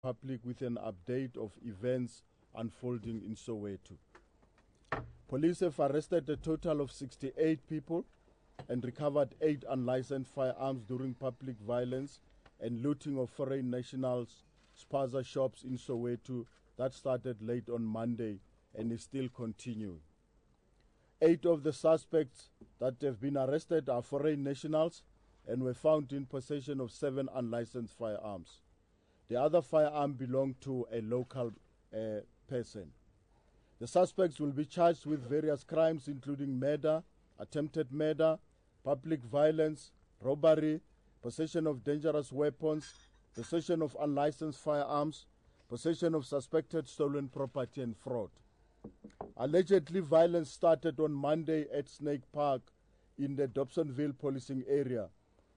public with an update of events unfolding in Soweto. Police have arrested a total of 68 people and recovered 8 unlicensed firearms during public violence and looting of foreign nationals' spaza shops in Soweto that started late on Monday and is still continuing. 8 of the suspects that have been arrested are foreign nationals and were found in possession of 7 unlicensed firearms. The other firearm belonged to a local person. The suspects will be charged with various crimes including murder, attempted murder, public violence, robbery, possession of dangerous weapons, possession of unlicensed firearms, possession of suspected stolen property and fraud. Allegedly, violence started on Monday at Snake Park in the Dobsonville policing area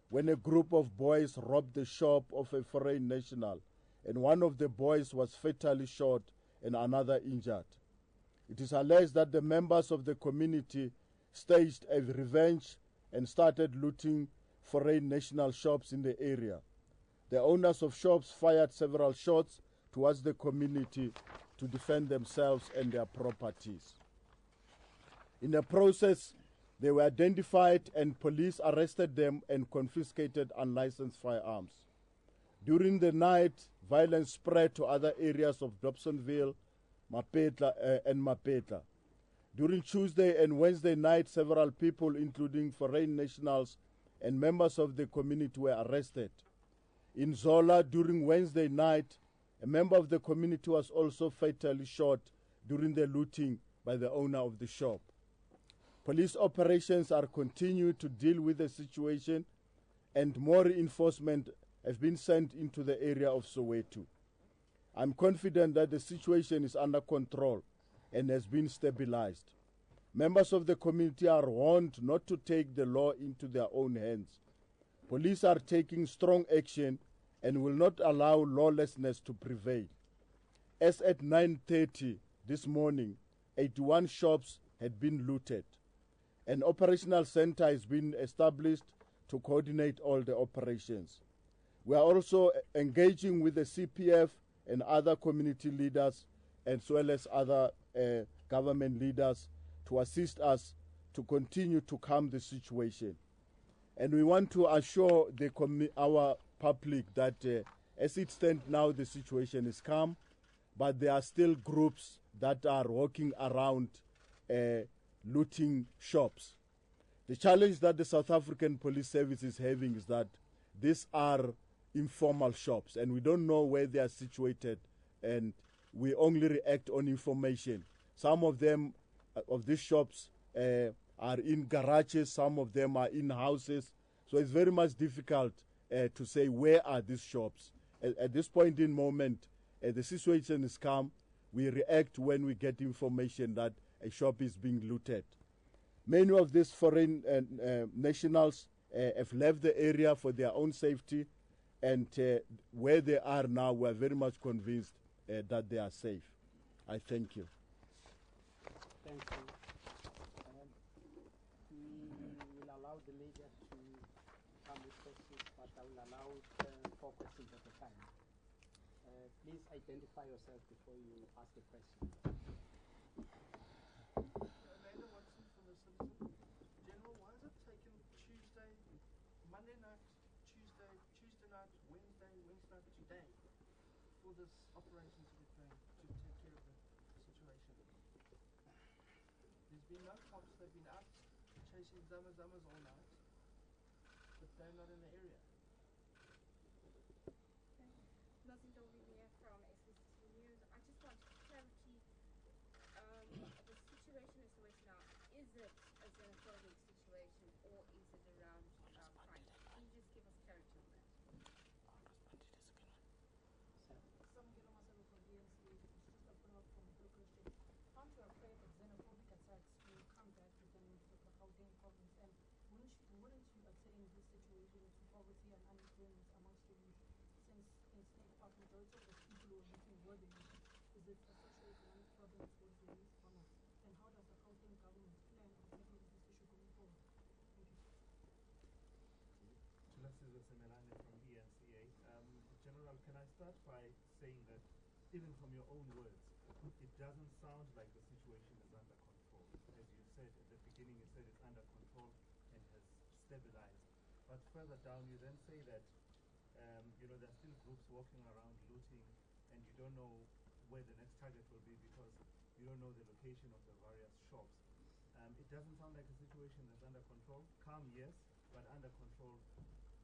when a group of boys robbed the shop of a foreign national, and one of the boys was fatally shot and another injured. It is alleged that the members of the community staged a revenge and started looting foreign national shops in the area. The owners of shops fired several shots towards the community to defend themselves and their properties. In the process, they were identified and police arrested them and confiscated unlicensed firearms. During the night, violence spread to other areas of Dobsonville, and Mapetla. During Tuesday and Wednesday night, several people, including foreign nationals and members of the community, were arrested. In Zola, during Wednesday night, a member of the community was also fatally shot during the looting by the owner of the shop. Police operations are continuing to deal with the situation, and more reinforcement have been sent into the area of Soweto. I'm confident that the situation is under control and has been stabilized. Members of the community are warned not to take the law into their own hands. Police are taking strong action and will not allow lawlessness to prevail. As at 9:30 this morning, 81 shops had been looted. An operational center has been established to coordinate all the operations. We are also engaging with the CPF and other community leaders as well as other government leaders to assist us to continue to calm the situation. And we want to assure our public that as it stands now, the situation is calm, but there are still groups that are walking around looting shops. The challenge that the South African Police Service is having is that these are informal shops and we don't know where they are situated, and we only react on information. Some of them, of these shops, are in garages, some of them are in houses, so it's very much difficult to say where are these shops. At this point in moment, the situation is calm. We react when we get information that a shop is being looted. Many of these foreign nationals have left the area for their own safety, and where they are now, we are very much convinced that they are safe. I thank you. Thank you. We will allow the leader to come with questions, but I will allow 4 questions at a time. Please identify yourself before you ask a question. General, why is it taken Monday night, Tuesday night, Wednesday night, today, for this operation to get going, to take care of the situation? There's been no cops, they've been out chasing zamas all night, but they're not in the area. Nothing here from SABC News. I just want clarity. The situation is the way now. Is it a xenophobic situation or is it around crime? Can you just give us clarity on that? Aren't you afraid that xenophobic attacks will come back within the Gauteng province? And wouldn't you attain this situation to poverty and unemployment amongst the youth? Since in Snake Park, majority of the people who are looking were the youth. Is it a socioeconomic problem towards the youth or not? And how does the Gauteng government plan on tackling this issue going forward? Thank you. From ENCA. General, can I start by saying that even from your own words, it doesn't sound like the situation is under control. As you said at the beginning, you said it's under control and has stabilized. But further down, you then say that you know, there are still groups walking around looting, and you don't know where the next target will be because you don't know the location of the various shops. It doesn't sound like a situation that's under control. Calm, yes, but under control,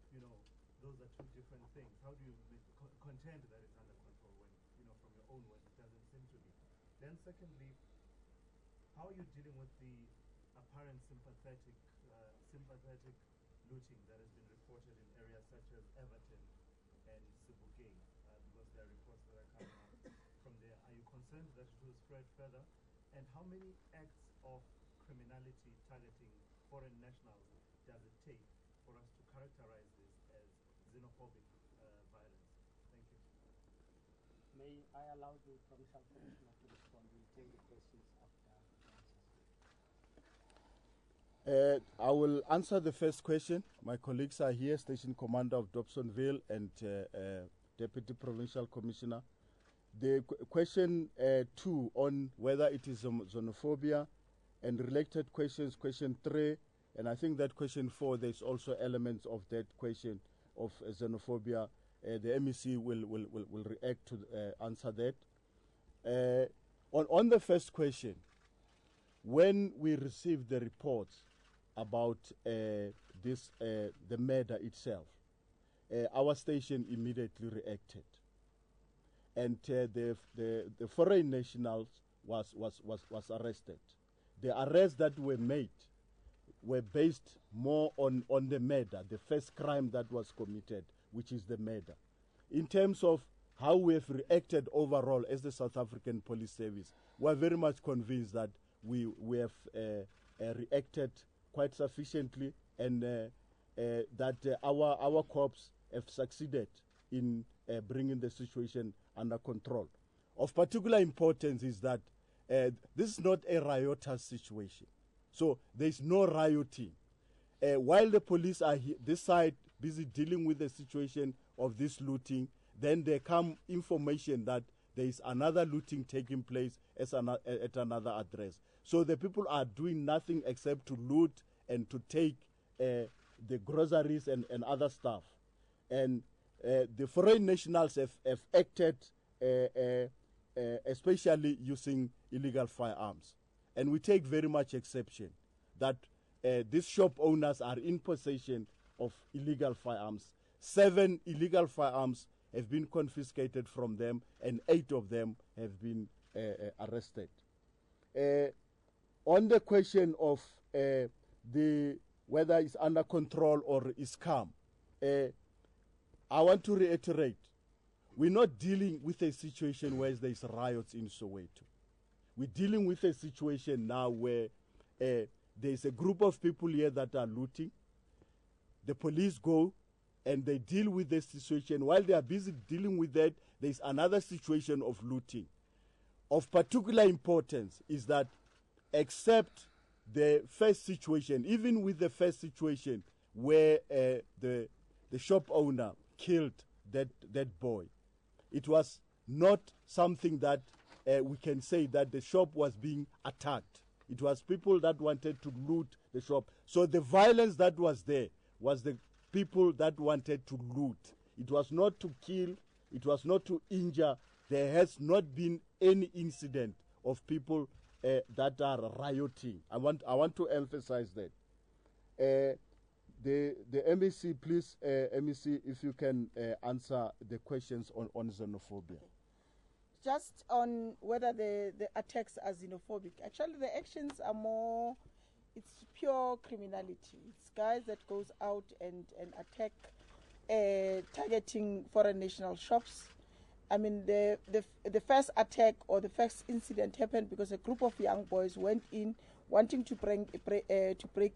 you know, those are two different things. How do you contend that it's under control when, you know, from your own words, it doesn't seem to be? Then secondly, how are you dealing with the apparent sympathetic looting that has been reported in areas such as Everton and Sebokeng, because there are reports that are coming out from there? Are you concerned that it will spread further? And how many acts of criminality targeting foreign nationals does it take for us to characterize this as xenophobic violence? Thank you. May I allow the provincial commissioner to respond? We'll take the questions after the answers. I will answer the first question. My colleagues are here, Station Commander of Dobsonville and Deputy Provincial Commissioner. The question 2 on whether it is xenophobia and related questions, question 3, and I think that question 4, there's also elements of that question of xenophobia. The MEC will react to answer that. On the first question, when we received the reports about the murder itself, our station immediately reacted, and the foreign nationals was arrested. The arrests that were made were based more on the murder, the first crime that was committed, which is the murder. In terms of how we have reacted overall as the South African Police Service, we are very much convinced that we have reacted quite sufficiently, and that our corps have succeeded in bringing the situation under control. Of particular importance is that this is not a riotous situation. So there is no rioting. While the police are this side busy dealing with the situation of this looting, then there come information that there is another looting taking place at another address. So the people are doing nothing except to loot and to take the groceries and other stuff. And the foreign nationals have acted especially using illegal firearms. And we take very much exception that these shop owners are in possession of illegal firearms. 7 illegal firearms have been confiscated from them, and 8 of them have been arrested. On the question of whether it's under control or is calm, I want to reiterate, we're not dealing with a situation where there's riots in Soweto. We're dealing with a situation now where there's a group of people here that are looting. The police go and they deal with the situation. While they are busy dealing with that, there's another situation of looting. Of particular importance is that except the first situation, even with the first situation where the shop owner killed that boy, it was not something that we can say that the shop was being attacked. It was people that wanted to loot the shop. So the violence that was there was the people that wanted to loot. It was not to kill. It was not to injure. There has not been any incident of people that are rioting. I want to emphasize that. The MEC, please, MEC, if you can answer the questions on xenophobia. Okay. Just on whether the attacks are xenophobic. Actually, the actions are more, it's pure criminality. It's guys that goes out and attack, targeting foreign national shops. I mean, the first attack or the first incident happened because a group of young boys went in wanting to break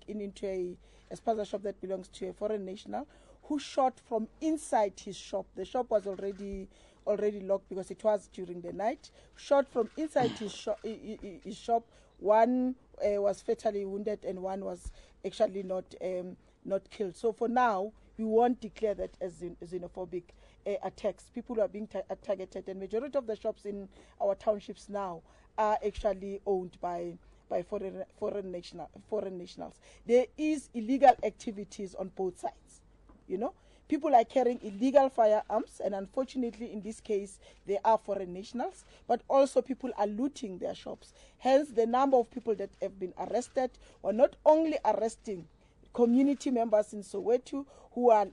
into a spaza shop that belongs to a foreign national, who shot from inside his shop. The shop was already locked because it was during the night. Shot from inside his shop. One was fatally wounded and one was actually not killed. So for now, we won't declare that as xenophobic. attacks. People are being targeted, and majority of the shops in our townships now are actually owned by foreign nationals. There is illegal activities on both sides. You know, people are carrying illegal firearms, and unfortunately, in this case, they are foreign nationals. But also, people are looting their shops. Hence, the number of people that have been arrested, or not only arresting community members in Soweto who are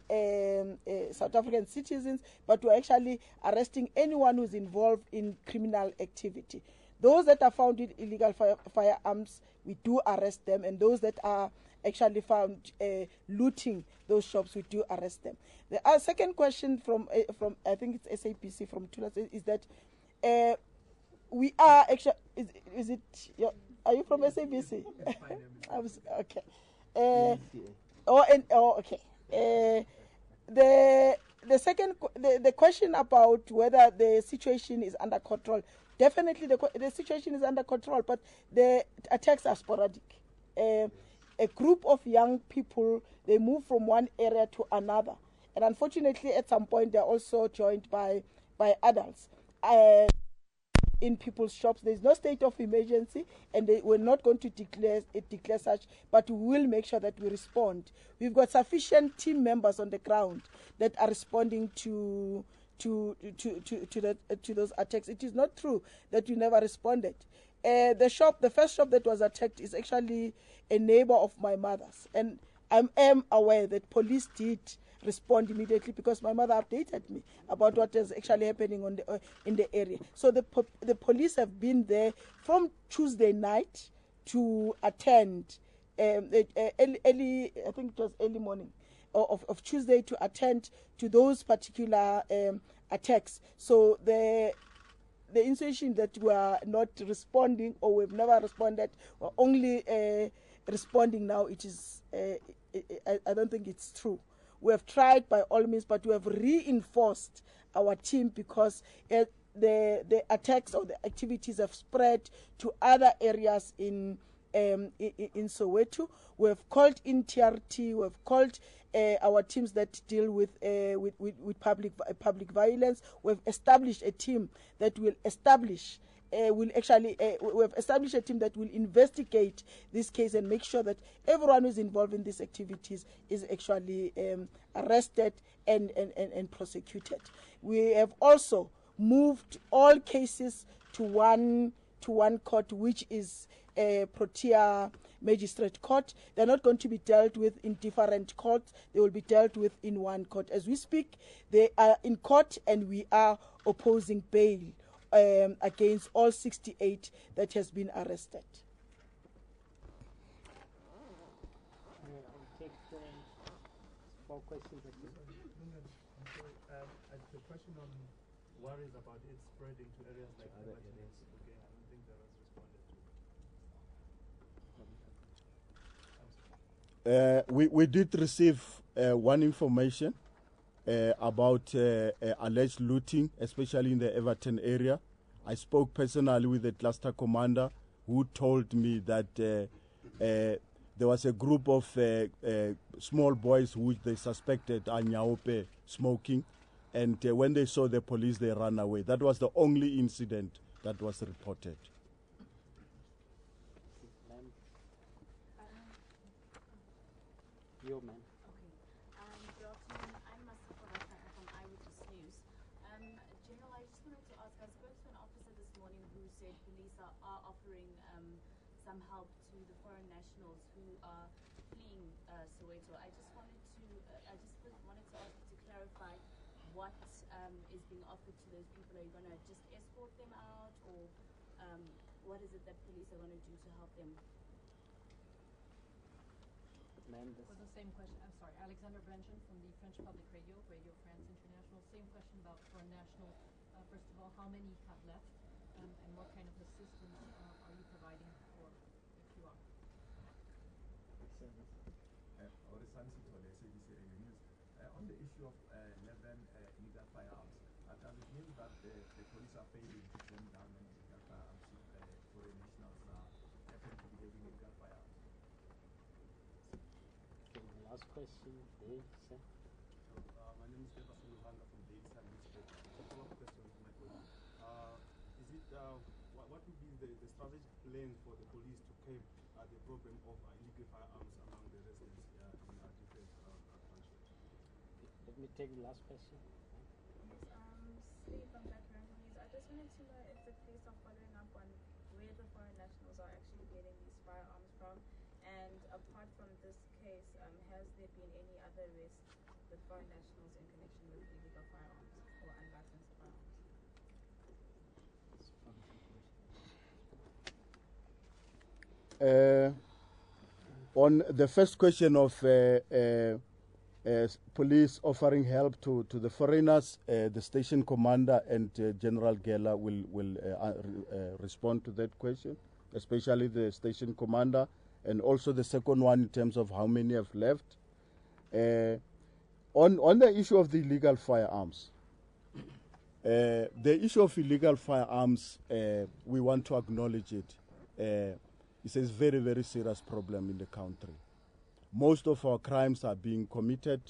South African citizens, but we're actually arresting anyone who's involved in criminal activity. Those that are found with illegal firearms, we do arrest them, and those that are actually found looting those shops, we do arrest them. The second question from I think it's SABC from Tula is that we are actually is it are you from SABC? Okay. Okay. The second the question about whether the situation is under control. Definitely, the situation is under control, but the attacks are sporadic. A group of young people, they move from one area to another, and unfortunately, at some point, they're also joined by adults. In people's shops, there's no state of emergency, and we're not going to declare such, but we will make sure that we respond. We've got sufficient team members on the ground that are responding to those attacks. It is not true that we never responded. The first shop that was attacked is actually a neighbor of my mother's, and I am aware that police did respond immediately because my mother updated me about what is actually happening in the area. So the police have been there from Tuesday night to attend early, I think it was early morning of Tuesday, to attend to those particular attacks. So the insinuation that we are not responding, or we've never responded, or only responding now, it is I don't think it's true. We have tried by all means, but we have reinforced our team because the attacks or the activities have spread to other areas in Soweto. We have called in TRT. We have called our teams that deal with public violence. We have established a team that will establish. We have established a team that will investigate this case and make sure that everyone who's involved in these activities is actually arrested and prosecuted. We have also moved all cases to one court, which is Protea Magistrate Court. They're not going to be dealt with in different courts. They will be dealt with in one court. As we speak, they are in court, and we are opposing bail against all 68 that has been arrested. I'll take 4 questions. The question on worries about it spreading to areas like other areas, okay, I don't think that was responded to. We did receive one information about alleged looting, especially in the Everton area. I spoke personally with the cluster commander, who told me that there was a group of small boys which they suspected are Nyaope smoking, and when they saw the police, they ran away. That was the only incident that was reported. You, man. Good afternoon. I'm Lesetja Mothiba from Eyewitness News. General, I just wanted to ask, I spoke to an officer this morning who said police are offering some help to the foreign nationals who are fleeing Soweto. I just wanted to ask you to clarify what is being offered to those people. Are you going to just escort them out, or what is it that police are going to do to help them? For the same question, I'm sorry, Alexander Brenchen from the French Public Radio, Radio France International. Same question about foreign nationals. First of all, how many have left, and what kind of assistance are you providing for, if you are? On the issue of 11 illegal firearms, does it mean that the police are failing to turn down illegal firearms if foreign nationals happen to be having illegal firearms? Last question, Dave, sir. My name newspaper Suluhanga from Daily Newspaper. A follow-up question to my colleague. What would be the strategic plan for the police to curb the problem of illegal firearms among the residents in different functions? Let me take the last question. Steve from Background News. I just wanted to know if the police are following up on where the foreign nationals are actually getting these firearms from, and apart from this case, has there been any other arrests with foreign nationals in connection with illegal firearms or unlicensed firearms? On the first question of police offering help to the foreigners, the station commander and General Geller will respond to that question, especially the station commander, and also the second one in terms of how many have left. On the issue of the illegal firearms, the issue of illegal firearms, we want to acknowledge it. It's a very, very serious problem in the country. Most of our crimes are being committed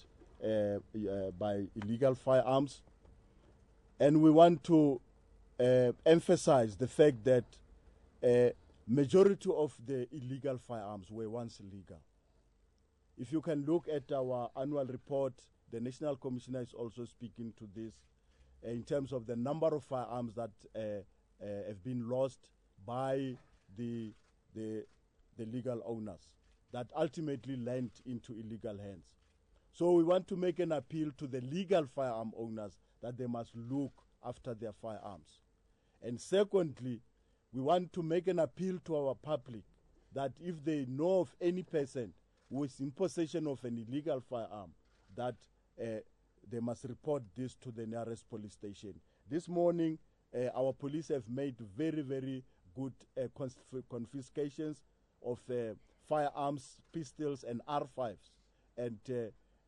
by illegal firearms, and we want to emphasize the fact that majority of the illegal firearms were once legal. If you can look at our annual report, the National Commissioner is also speaking to this in terms of the number of firearms that have been lost by the legal owners that ultimately land into illegal hands. So we want to make an appeal to the legal firearm owners that they must look after their firearms. And secondly, we want to make an appeal to our public that if they know of any person who is in possession of an illegal firearm, that they must report this to the nearest police station. This morning, our police have made very, very good confiscations of firearms, pistols, and R5s. And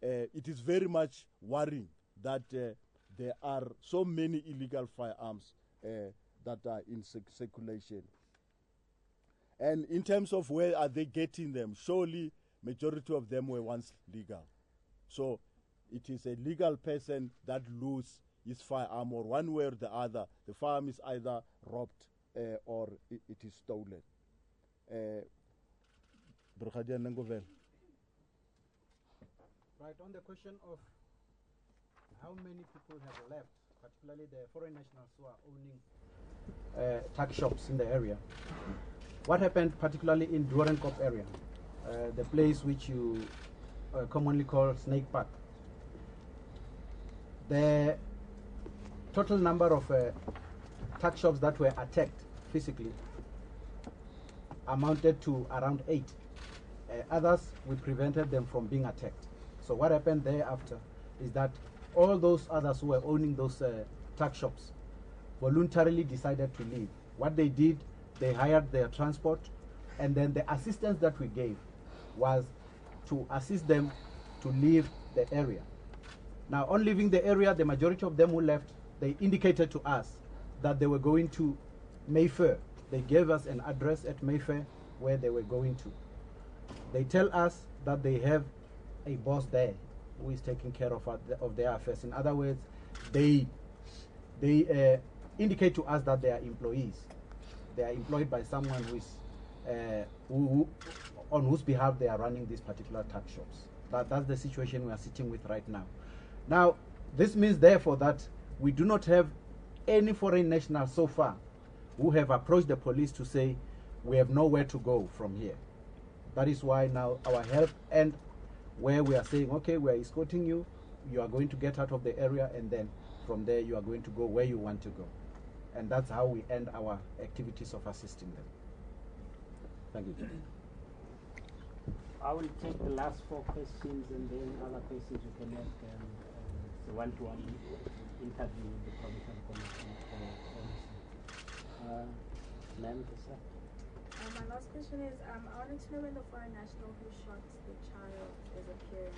it is very much worrying that there are so many illegal firearms that are in circulation. And in terms of where are they getting them, surely majority of them were once legal. So it is a legal person that loses his firearm, or one way or the other, the firearm is either robbed or it is stolen. Right, on the question of how many people have left, particularly the foreign nationals who are owning tuck shops in the area. What happened particularly in Doornkop area, the place which you commonly call Snake Park. The total number of tuck shops that were attacked physically amounted to around 8. Others, we prevented them from being attacked. So what happened thereafter is that all those others who were owning those tuck shops voluntarily decided to leave. What they did, they hired their transport, and then the assistance that we gave was to assist them to leave the area. Now, on leaving the area, the majority of them who left, they indicated to us that they were going to Mayfair. They gave us an address at Mayfair where they were going to. They tell us that they have a boss there who is taking care of their affairs. In other words, they indicate to us that they are employees. They are employed by someone who is on whose behalf they are running these particular tuck shops. That's the situation we are sitting with right now. Now, this means therefore that we do not have any foreign nationals so far who have approached the police to say we have nowhere to go from here. That is why now our help and where we are saying, okay, we are escorting you, you are going to get out of the area, and then from there you are going to go where you want to go. And that's how we end our activities of assisting them. Thank you. I will take the last 4 questions, and then other questions you can make the one-to-one interview with the provincial commission for policy. Ma'am, sir. My last question is, I wanted to know when the foreign national who shot the child is appearing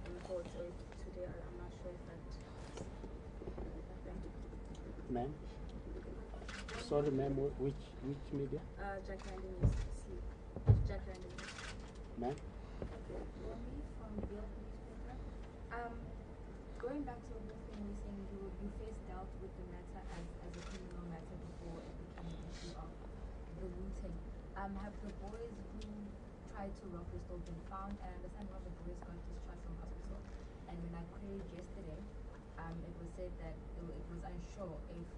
in court, or today. I'm not sure if that happened. Ma'am? Sorry, ma'am, which media? Jack Randy News. Jack Randy News. Ma'am? From the newspaper. going back to the thing we're saying, you first dealt with the matter as a criminal matter before it became an issue of the looting. Have the boys who tried to rob the store been found? I understand one of the boys got discharged from hospital, and when I queried yesterday, it was said that it was unsure if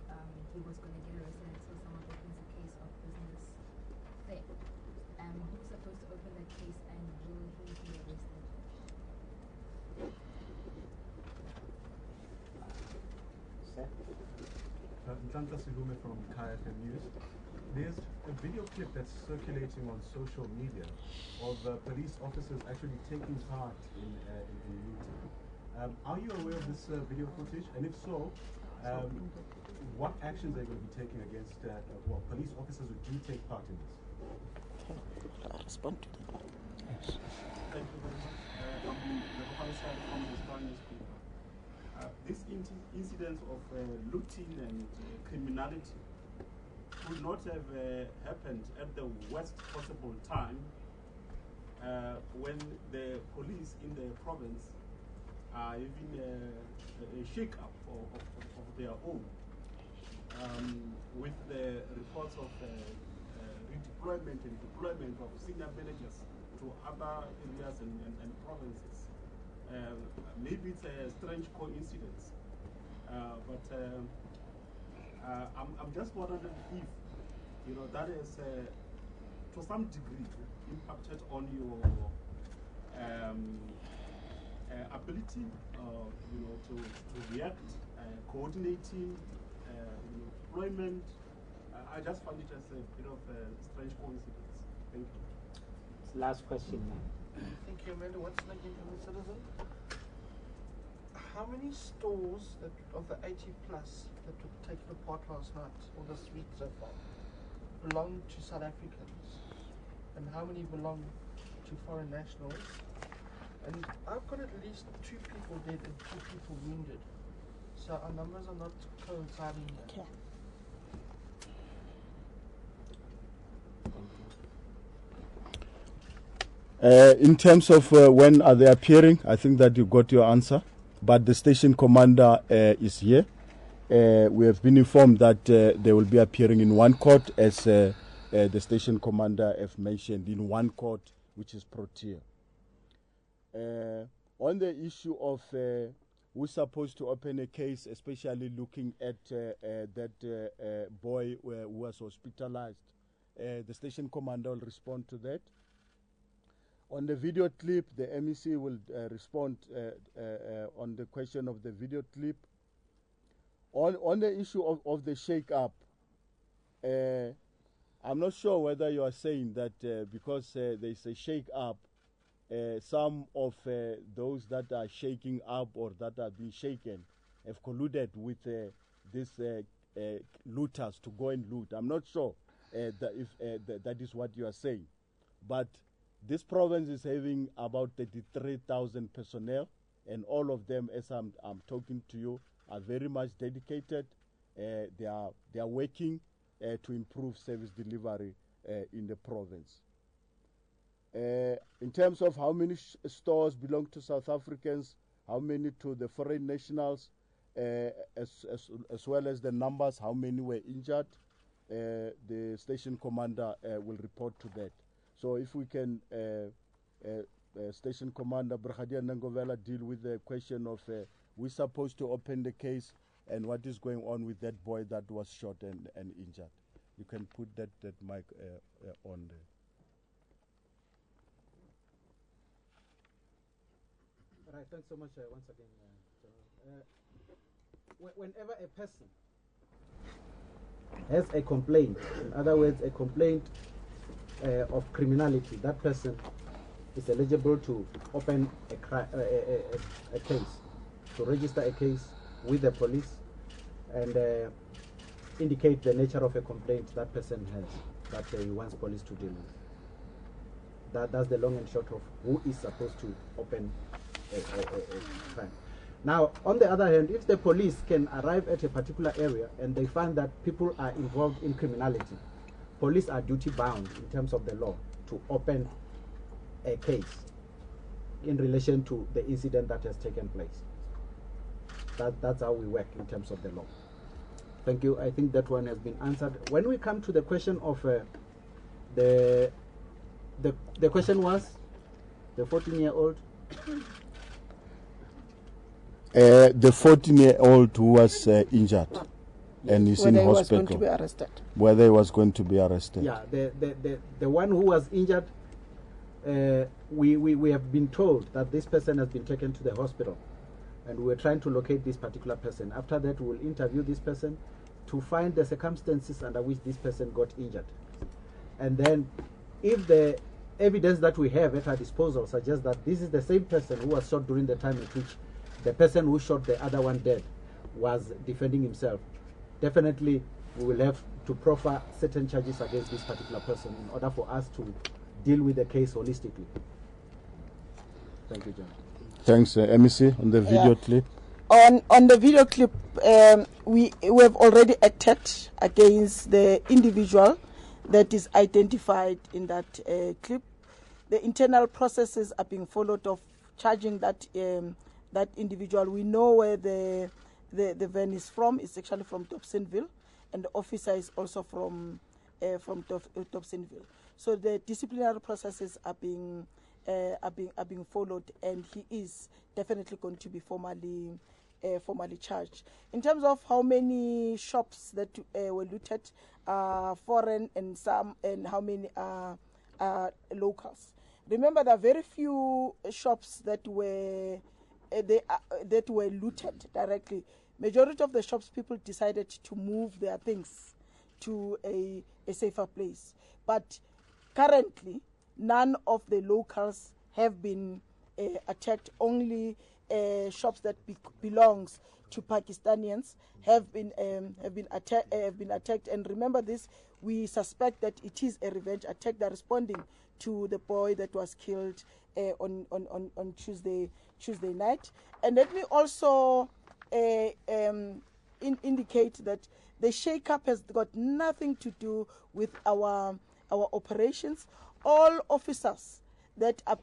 he was going to get arrested until someone opens a case of business theft. Who's supposed to open that case, and will he be arrested? Ntanta Silume from KFM News. There's a video clip that's circulating on social media of police officers actually taking part in looting. Are you aware of this video footage? And if so, what actions are you going to be taking against police officers who do take part in this? I'll respond to that. Yes. Thank you very much. I'm the provincial from the Star newspaper. This incident of looting and criminality would not have happened at the worst possible time when the police in the province are having a shake-up of their own, with the reports of redeployment and deployment of senior managers to other areas and provinces. Maybe it's a strange coincidence, but I'm just wondering if, that is to some degree impacted on your ability, to react, coordinating, deployment. I just find it as a bit of a strange coincidence. Thank you. Last question. Thank you, Amanda. What's making from the citizen? How many stores of the 80 plus that were taken apart last night or this week so far belong to South Africans, and how many belong to foreign nationals? And I've got at least 2 people dead and 2 people wounded, so our numbers are not coinciding here. Okay. In terms of when are they appearing, I think that you got your answer. But the station commander is here. We have been informed that they will be appearing in one court, as the station commander have mentioned, in one court, which is Protea. On the issue of who's supposed to open a case, especially looking at that boy who was hospitalized, the station commander will respond to that. On the video clip, the MEC will respond on the question of the video clip. On the issue of the shake-up, I'm not sure whether you are saying that because there's a shake-up, some of those that are shaking up or that are being shaken have colluded with these looters to go and loot. I'm not sure that if that is what you are saying. But this province is having about 33,000 personnel, and all of them, as I'm talking to you, are very much dedicated. They are working to improve service delivery in the province. In terms of how many stores belong to South Africans, how many to the foreign nationals, as well as the numbers, how many were injured, the station commander will report to that. So if we can, Station Commander Brigadier Nangovela, deal with the question of we're supposed to open the case and what is going on with that boy that was shot and injured. You can put that mic on there. All right, thanks so much once again, General. Whenever a person has a complaint, in other words, a complaint of criminality, that person is eligible to open a case, to register a case with the police and indicate the nature of a complaint that person has that he wants police to deal with. That's the long and short of who is supposed to open a crime. Now, on the other hand, if the police can arrive at a particular area and they find that people are involved in criminality, police are duty bound in terms of the law to open a case in relation to the incident that has taken place. That's how we work in terms of the law. Thank you. I think that one has been answered. When we come to the question of the question was the 14-year-old. The 14-year-old who was injured and is in Whether he was hospital. going to be arrested. Whether he was going to be arrested. Yeah, the one who was injured, we have been told that this person has been taken to the hospital, and we're trying to locate this particular person. After that, we'll interview this person to find the circumstances under which this person got injured. And then, if the evidence that we have at our disposal suggests that this is the same person who was shot during the time at which the person who shot the other one dead was defending himself, definitely we will have to proffer certain charges against this particular person in order for us to deal with the case holistically. Thank you, John. Thanks, MEC, on the video clip. On the video clip, we have already acted against the individual that is identified in that clip. The internal processes are being followed of charging that that individual. We know where the van is from. It's actually from Dobsonville, and the officer is also from Dobsonville. So the disciplinary processes are being followed, and he is definitely going to be formally charged. In terms of how many shops that were looted are foreign and how many are locals. Remember, there are very few shops that were looted directly. Majority of the shops, people decided to move their things to a safer place. But currently, none of the locals have been attacked. Only shops that belongs to Pakistanians have been attacked. And remember this: we suspect that it is a revenge attack. They're responding to the boy that was killed on Tuesday night. And let me also indicate that the shake-up has got nothing to do with our operations. All officers that are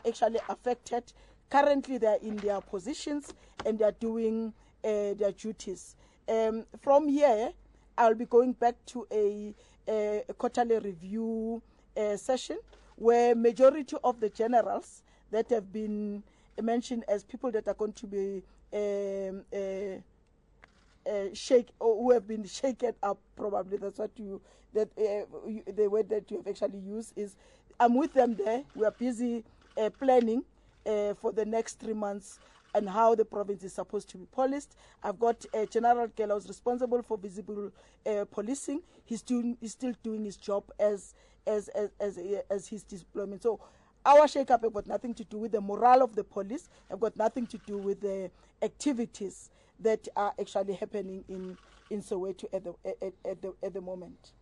actually affected currently, they are in their positions and they are doing their duties. From here, I'll be going back to a quarterly review session where majority of the generals that have been mentioned as people that are going to be who have been shaken up, probably that's what the word that you have actually used is. I'm with them there. We are busy planning for the next 3 months and how the province is supposed to be policed. I've got General Kellos responsible for visible policing. He's still doing his job as his deployment. So our shake-up have got nothing to do with the morale of the police. Have got nothing to do with the activities that are actually happening in Soweto at the moment.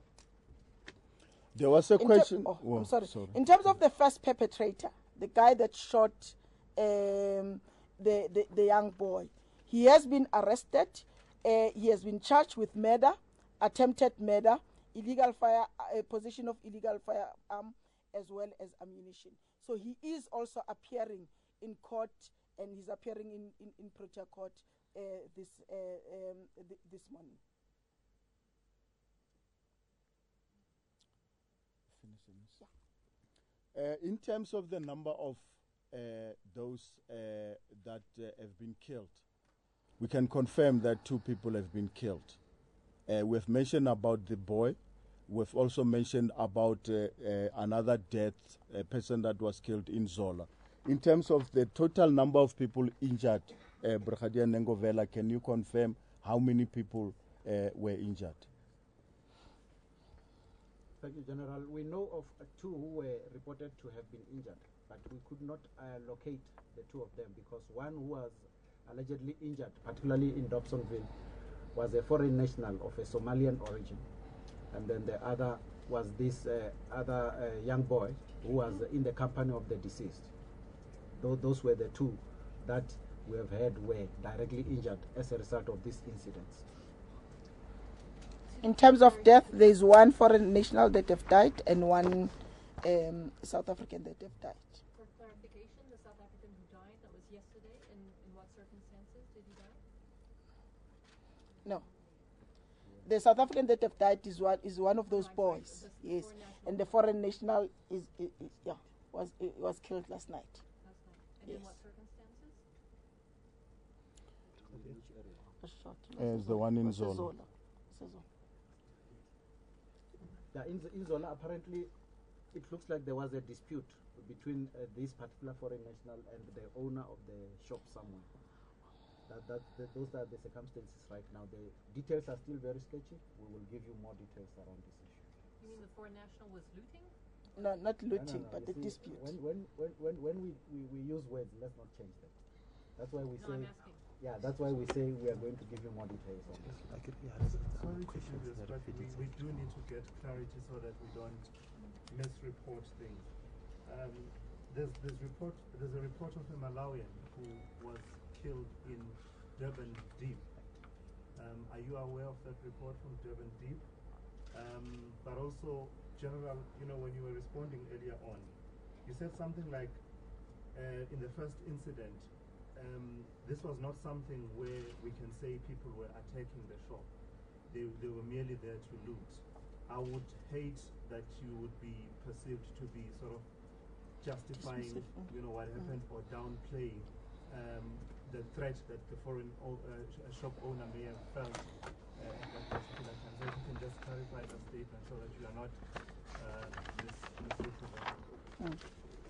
There was a question. I'm sorry. In terms of the first perpetrator, the guy that shot the young boy, he has been arrested. He has been charged with murder, attempted murder, illegal possession of illegal firearm, as well as ammunition. So he is also appearing in court, and he's appearing in Protea Court this morning. In terms of the number of those that have been killed, we can confirm that 2 people have been killed. We've mentioned about the boy. We've also mentioned about another death, a person that was killed in Zola. In terms of the total number of people injured, Brigadier Nengovela, can you confirm how many people were injured? Thank you, General. We know of 2 who were reported to have been injured, but we could not locate the 2 of them because one who was allegedly injured, particularly in Dobsonville, was a foreign national of a Somalian origin. And then the other was this other young boy who was in the company of the deceased. Those were the 2 that we have heard were directly injured as a result of these incidents. In terms of death, there is 1 foreign national that have died and 1 South African that have died. For clarification, the South African who died, that was yesterday, in what circumstances did he die? No. The South African that have died is one of those boys. Yes, and the foreign national was killed last night. And in Yes. what circumstances? As the one in Zola. Zola. Yeah, in Zola, apparently, it looks like there was a dispute between this particular foreign national and the owner of the shop somewhere. Those are the circumstances right now. The details are still very sketchy. We will give you more details around this issue. You mean the foreign national was looting? No, not looting, No, but you the see, dispute. When we use words, let's not change them. That's why we No, say. I'm asking. Yeah, that's why we say we are going to give you more details on this. Sorry to do this, but we do need to get clarity so that we don't misreport things. There's a report of a Malawian who was killed in Durban Deep. Are you aware of that report from Durban Deep? But also, General, when you were responding earlier on, you said something like, in the first incident, this was not something where we can say people were attacking the shop. They were merely there to loot. I would hate that you would be perceived to be sort of justifying, what happened or downplaying the threat that the foreign shop owner may have felt at that particular time. So if you can just clarify that statement so that you are not misrepresenting.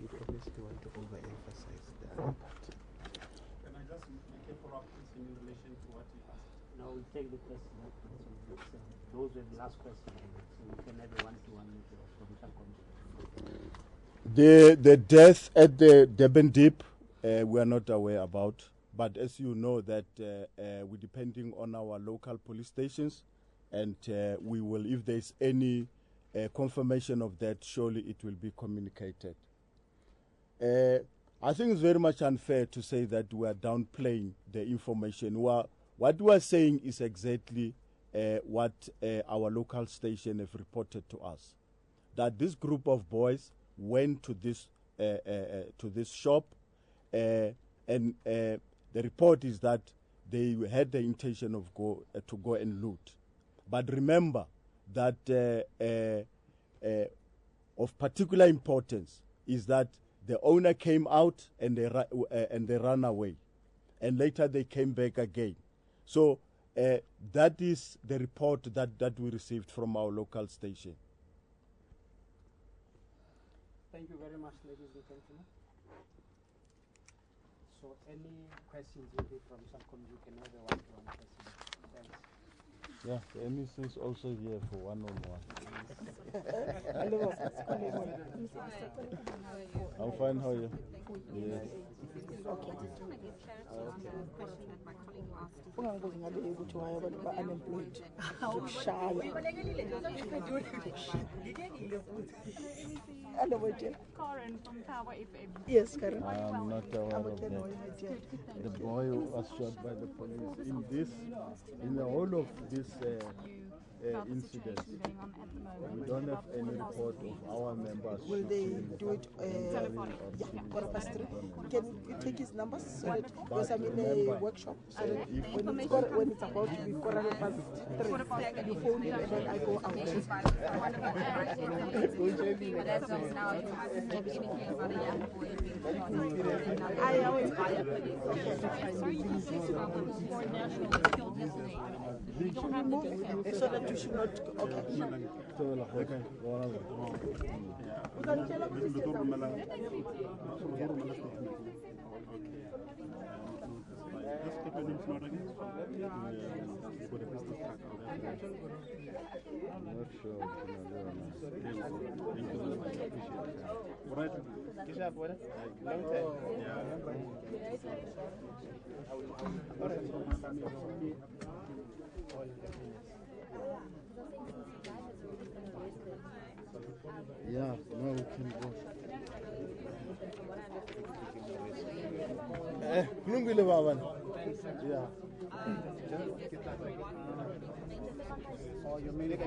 You obviously want to overemphasize the other part. Can I just make a follow-up question in relation to what you asked? No, we'll take the question. Those were the last questions. So we can have a one-to-one with the provincial commission. The death at the Durban Deep, we are not aware about. But as you know, that we're depending on our local police stations, and we will, if there's any confirmation of that, surely it will be communicated. I think it's very much unfair to say that we are downplaying the information. What we are saying is exactly what our local station have reported to us. That this group of boys went to this shop, and the report is that they had the intention of to go and loot. But remember that of particular importance is that the owner came out and they ran away, and later they came back again. So that is the report that we received from our local station. Thank you very much, ladies and gentlemen. So any questions maybe from subcommittee, you can have a one-to-one question. Thanks. Yeah, the MEC is also here for one-on-one. I'm fine, how are you? Yes. Okay. I just want to get clarity on the question that my colleague asked. Ungangibuzi ngabe ukuthi why abantu ba-unemployed Karen from Power FM. Yes, Karen. I'm not aware of that. The boy who was shot by the police in the whole of this incident. We don't have any report of our members. Will they do it quarter past 3? Can you take his numbers so that because I'm in a workshop, so that when it's about to be quarter past 3, you phone him and then I go out. But as of now, you haven't heard anything about a young boy being shot. I always so that you should not. Okay. Yeah, now we can go. Kulungile baban. Yeah. Oh, you mean it?